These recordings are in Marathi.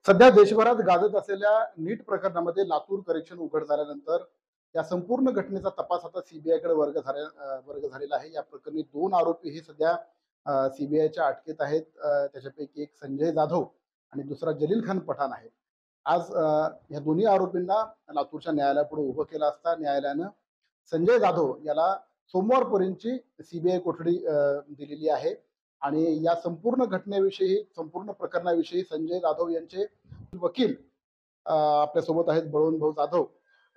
सध्या देशभरात गाजत असलेल्या नीट प्रकरणामध्ये लातूर करेक्शन उघड झाल्यानंतर या संपूर्ण घटनेचा तपास आता सीबीआयकडे वर्ग झालेला आहे. या प्रकरणी 2 आरोपी हे सध्या सीबीआयच्या अटकेत आहेत. त्याच्यापैकी एक संजय जाधव आणि दुसरा जलील खान पठाण आहे. आज या दोन्ही आरोपींना लातूरच्या न्यायालयापुढे उभं केलं असता न्यायालयानं संजय जाधव याला सोमवारपर्यंतची सीबीआय कोठडी दिलेली आहे. आणि या संपूर्ण घटनेविषयी, संपूर्ण प्रकरणाविषयी संजय जाधव यांचे वकील आपल्यासोबत आहेत, बळवंत भाऊ जाधव.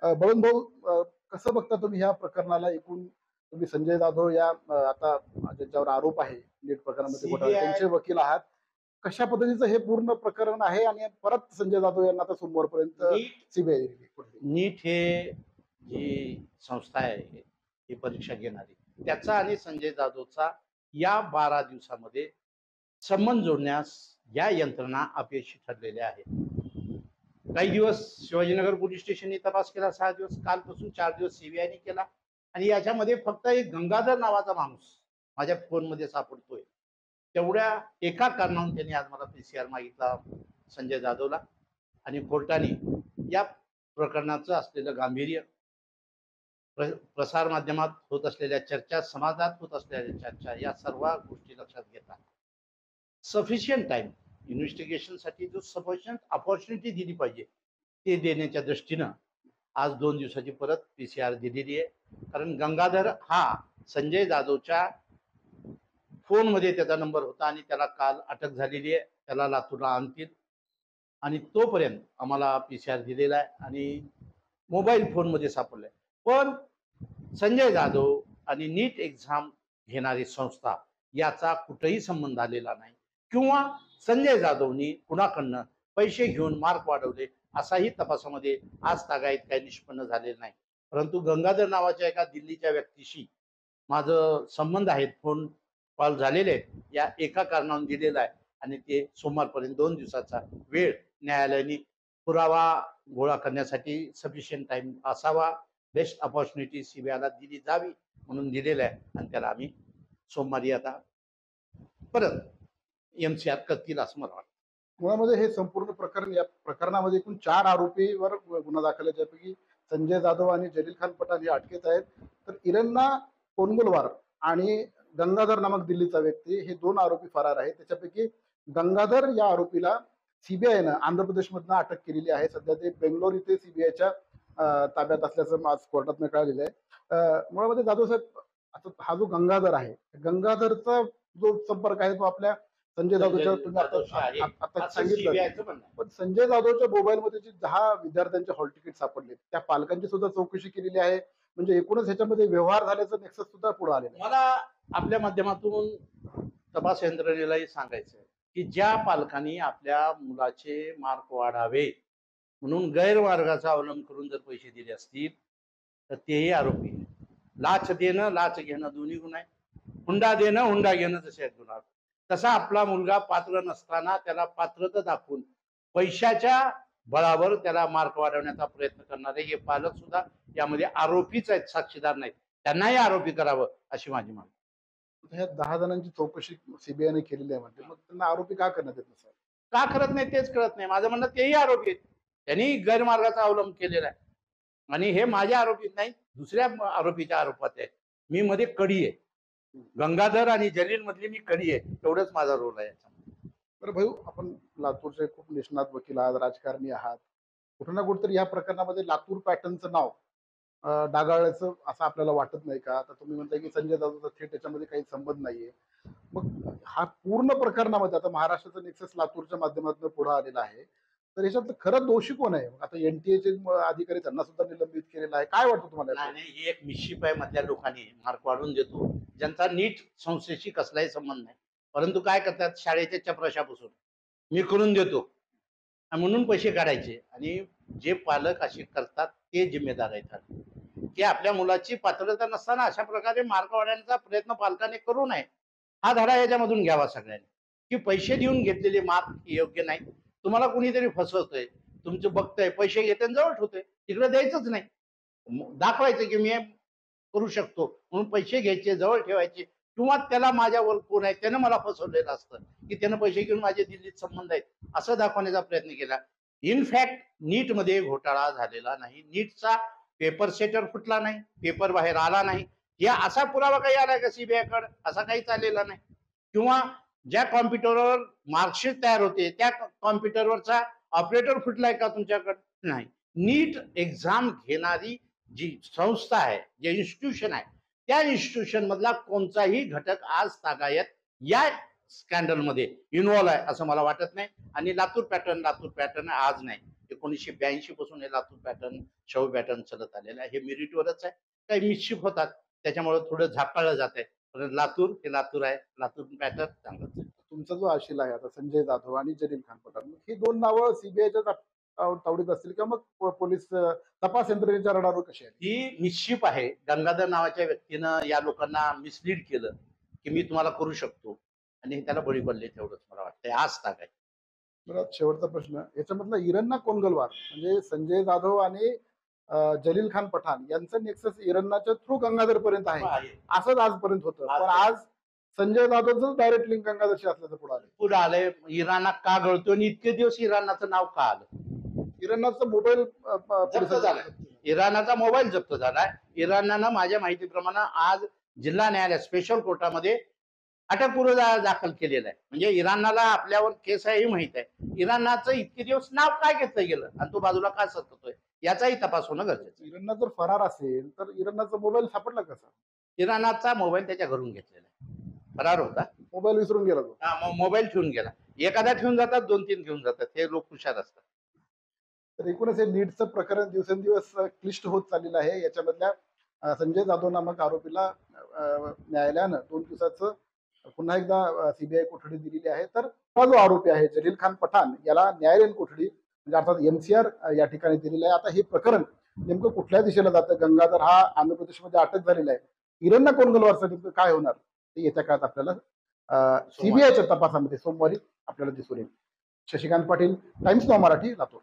बळवंत भाऊ, कसं बघता तुम्ही ह्या प्रकरणाला? एकूण तुम्ही संजय जाधव या आता ज्यांच्यावर आरोप आहे नीट प्रकरणामध्ये घोटाळा, त्यांचे वकील आहात. कशा पद्धतीचं हे पूर्ण प्रकरण आहे आणि परत संजय जाधव यांना आता सोमवारपर्यंत सीबीआय नीट हे जी संस्था आहे ही परीक्षा घेणारी, त्याचा आणि संजय जाधवचा या 12 दिवसामध्ये संबंध जोडण्यास या यंत्रणा अपयशी ठरलेल्या आहेत. काही दिवस शिवाजीनगर पोलीस स्टेशनने तपास केला, 6 दिवस, कालपासून 4 दिवस सीबीआयने केला. आणि याच्यामध्ये फक्त एक गंगाधर नावाचा माणूस माझ्या फोनमध्ये सापडतोय. तेवढ्या एका कारणावरून त्यांनी आज मला पीसीआर मागितला संजय जाधवला. आणि कोर्टाने या प्रकरणाचं असलेलं गांभीर्य, प्रसार माध्यमात होत असलेल्या चर्चा, समाजात होत असलेल्या चर्चा, या सर्व गोष्टी लक्षात घेता सफिशियंट टाइम इन्व्हेस्टिगेशनसाठी जो सफिशियंट अपॉर्च्युनिटी दिली पाहिजे ते देण्याच्या दृष्टीनं आज 2 दिवसाची परत पीसीआर दिलेली आहे. कारण गंगाधर हा संजय जाधवच्या फोनमध्ये त्याचा नंबर होता आणि त्याला काल अटक झालेली आहे. त्याला लातूरला आणतील आणि तोपर्यंत आम्हाला पीसीआर दिलेला आहे आणि मोबाईल फोनमध्ये सापडलाय. पण संजय जाधव आणि नीट एक्झाम घेणारी संस्था याचा कुठेही संबंध आलेला नाही, किंवा संजय जाधवनी कुणाकडनं पैसे घेऊन मार्क वाढवले असाही तपासामध्ये आज तागायत काही निष्पन्न झालेलं नाही. परंतु गंगाधर नावाच्या एका दिल्लीच्या व्यक्तीशी माझं संबंध आहेत, फोन कॉल झालेले आहेत, या एका कारणावरून दिलेला आहे. आणि ते सोमवारपर्यंत 2 दिवसाचा वेळ न्यायालयाने पुरावा गोळा करण्यासाठी सफिशियंट टाइम असावा, बेस्ट अपॉर्च्युनिटी सीबीआयला दिली जावी म्हणून दिलेलं आहे. आणि त्याला आम्ही सोमवारी आता परत एमसीआर करतील असं मला वाटतं. मुळामध्ये हे संपूर्ण प्रकरण, या प्रकरणामध्ये एकूण 4 आरोपीवर गुन्हा दाखल आहे, ज्यापैकी संजय जाधव आणि जलील खान पठाण हे अटकेत आहेत. तर इरन्ना कोनगुलवार आणि गंगाधर नामक दिल्लीचा व्यक्ती हे 2 आरोपी फरार आहेत. त्याच्यापैकी गंगाधर या आरोपीला सीबीआयनं आंध्र प्रदेशमधनं अटक केलेली आहे. सध्या ते बेंगलोर इथे सीबीआयच्या ताब्यात असल्याचं आज कोर्टातनं कळलेलं आहे. मुळामध्ये जाधव साहेब, आता हा जो गंगाधर आहे, गंगाधरचा जो संपर्क आहे तो आपल्या संजय जाधवच्या तुम्ही आता सांगितलं. पण संजय जाधवच्या मोबाईलमध्ये जे 10 विद्यार्थ्यांचे हॉल तिकीट सापडले, त्या पालकांची सुद्धा चौकशी केलेली आहे. म्हणजे एकूणच ह्याच्यामध्ये व्यवहार झाल्याचं नेक्सस सुद्धा पुढे आलेलं आहे. मला आपल्या माध्यमातून तपास यंत्रणेलाही सांगायचं आहे की ज्या पालकांनी आपल्या मुलाचे मार्क वाढावे म्हणून गैरमार्गाचा अवलंब करून जर पैसे दिले असतील तर तेही आरोपी. लाच देणं, लाच घेणं दोन्ही गुन्हा आहे. हुंडा देणं, हुंडा घेणं जसे आहेत गुन्हा. तसा आपला मुलगा पात्र नसताना त्याला पात्रता दाखवून पैशाच्या बळावर त्याला मार्क वाढवण्याचा प्रयत्न करणारे हे पालक सुद्धा यामध्ये आरोपीच आहेत, साक्षीदार नाहीत. त्यांनाही आरोपी करावं अशी माझी मागणी. ह्या 10 जणांची चौकशी सीबीआयने केलेली आहे म्हणते, मग त्यांना आरोपी का करण्यात येत नसेल? का करत नाही तेच कळत नाही. माझं म्हणणं तेही आरोपी आहेत, त्यांनी गैरमार्गाचा अवलंब केलेला आहे. आणि हे माझ्या आरोपीत नाही, दुसऱ्या आरोपीच्या आरोपात आहे. मी मध्ये कडी आहे, गंगाधर आणि जलील मधली मी कडी आहे, तेवढंच माझा रोल आहे याच्यामध्ये. बरं भाऊ, आपण लातूरचे खूप निष्णात वकील आहात, राजकारणी आहात. कुठं ना कुठेतरी या प्रकरणामध्ये लातूर पॅटर्नचं नाव डागाळायचं असं आपल्याला वाटत नाही का? आता तुम्ही म्हणताय की संजय जाधवचा थेट त्याच्यामध्ये काही संबंध नाहीये. मग हा पूर्ण प्रकरणामध्ये आता महाराष्ट्राचं नेक्सस लातूरच्या माध्यमातून पुढे आलेला आहे. तर याच्यात खरं दोषी कोण आहे? आता एनटीएचे अधिकारी, त्यांना सुद्धा निलंबित केलेलं आहे. काय वाटतं तुम्हाला? नाही, ही एक मिशिप आहे. मधल्या लोकांनी मार्क वाढवून देतो, ज्यांचा नीट संस्थेशी कसलाही संबंध नाही. परंतु काय करतात, शाळेच्या चपराशापासून मी करून देतो म्हणून पैसे काढायचे. आणि जे पालक असे करतात ते जिम्मेदार आहेत की आपल्या मुलाची पात्रता नसताना अशा प्रकारे मार्क वाढवण्याचा प्रयत्न पालकांनी करू नये. हा धडा याच्यामधून घ्यावा सगळ्यांनी, की पैसे देऊन घेतलेले मार्क योग्य नाही. तुम्हाला कुणीतरी फसवतोय, तुमचं बघतंय, पैसे घेते जवळ ठेवतोय, तिकडे द्यायचंच नाही. दाखवायचं की मी करू शकतो म्हणून पैसे घ्यायचे, जवळ ठेवायचे, किंवा त्याला माझ्यावर कोण आहे त्यानं मला फसवलेलं असतं की त्यानं पैसे घेऊन माझे दिल्लीत संबंध आहेत असं दाखवण्याचा प्रयत्न केला. इनफॅक्ट नीटमध्ये घोटाळा झालेला नाही, नीटचा पेपर सेटर फुटला नाही, पेपर बाहेर आला नाही, या असा पुरावा काही आलाय का सीबीआयकडे? असा काहीच आलेला नाही. किंवा ज्या कॉम्प्युटरवर मार्कशीट तयार होते त्या कॉम्प्युटरवरचा ऑपरेटर फुटलाय का तुमच्याकडे? नाही. नीट एक्झाम घेणारी जी संस्था आहे, जे इन्स्टिट्यूशन आहे, त्या इन्स्टिट्यूशन मधला कोणताही घटक आज तागायत या स्कॅन्डल मध्ये इन्व्हॉल्व आहे असं मला वाटत नाही. आणि लातूर पॅटर्न आज नाही, 1982 पासून हे लातूर पॅटर्न, शव पॅटर्न चालत आलेलं आहे. हे मेरिटवरच आहे. काही मिसशिप होतात त्याच्यामुळे थोडं झाकाळलं जात आहे, पण लातूर हे लातूर आहे, लातूर पॅटर्न चांगलंच आहे. तुमचा जो आशिल आहे आता संजय जाधव आणि जलील खान पठाण, ही दोन नावं सीबीआयच्या तावडीत असतील का मग पोलीस तपास यंत्रणेच्या रडारवर कशी आहे? ही निश्चिप आहे. गंगाधर नावाच्या व्यक्तीनं या लोकांना मिसलीड केलं की मी तुम्हाला करू शकतो आणि त्याला बळी पडले, तेवढंच मला वाटतंय. आज ताक आहे. बरं, शेवटचा प्रश्न याच्यामधला इरन्ना कोंगलवार म्हणजे संजय जाधव आणि जलील खान पठाण यांचं नेक्सस इरन्नाच्या थ्रू गंगाधर पर्यंत आहे असंच आजपर्यंत होतं, पण आज संजय जाधवचं डायरेक्ट लिंक गंगाधरशी असल्याचं पुढे आलंय. इराणा का गळतो आणि इतके दिवस इराणाचं नाव का आलं? इरन्नाचं मोबाईल जप्त झालाय. इराणाचा मोबाईल जप्त झालाय. इराणानं माझ्या माहितीप्रमाणे आज जिल्हा न्यायालय स्पेशल कोर्टामध्ये अटकपूर्व दाखल केलेला आहे. म्हणजे इराणाला आपल्यावर केस आहे हे माहित आहे. इराणाचं इतके दिवस नाव काय घेतलं गेलं आणि तो बाजूला का सरकतोय याचाही तपास होणं गरजेचं आहे. इराणा जर फरार असेल तर इराणाचा मोबाईल सापडला कसा? इराणाचा मोबाईल त्याच्या घरून घेतलेला आहे. फरार होता, मोबाईल विसरून गेला तो. मोबाईल ठेवून गेला. एखादा ठेवून जातात, 2-3 घेऊन जातात. हे लोक हुशार असतात. तर एकूणच हे नीटचं प्रकरण दिवसेंदिवस क्लिष्ट होत चाललेलं आहे. याच्यामधल्या संजय जाधव नामक आरोपीला न्यायालयानं 2 दिवसाचं पुन्हा एकदा सीबीआय कोठडी दिलेली आहे. तर हा जो आरोपी आहे जलील खान पठाण याला न्यायालयीन कोठडी म्हणजे अर्थात एमसीआर या ठिकाणी दिलेलं आहे. आता हे प्रकरण नेमकं कुठल्या दिशेला जातं? गंगाधर हा आंध्र प्रदेशमध्ये अटक झालेला आहे. इरन्ना कोंगलवारचं नेमकं काय होणार ते येत्या काळात आपल्याला सीबीआयच्या तपासामध्ये सोमवारी आपल्याला दिसून येईल. शशिकांत पाटील, टाइम्स नाव मराठी, लातूर.